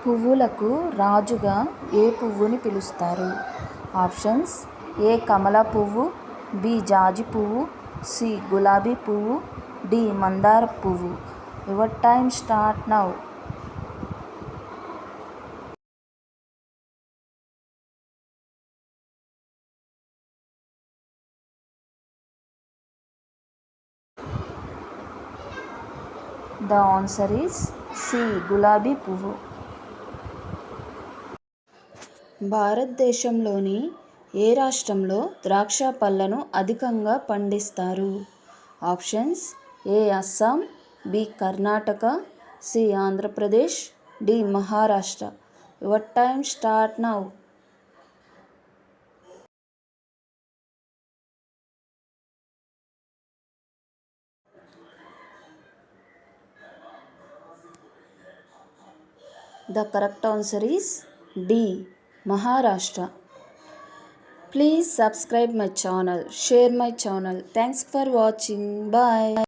పువ్వులకు రాజుగా ఏ పువ్వుని పిలుస్తారు? ఆప్షన్స్: ఏ కమల పువ్వు, బి జాజి పువ్వు, సి గులాబీ పువ్వు, డి మందార పువ్వు. Your time start now. The answer is C గులాబీ పువ్వు. భారతదేశంలోని ఏ రాష్ట్రంలో ద్రాక్ష పళ్లను అధికంగా పండిస్తారు? Options: A Assam, B Karnataka, C Andhra Pradesh, D Maharashtra. Your time start now. The correct answer is D. Maharashtra. Please subscribe my channel, share my channel. Thanks for watching. Bye.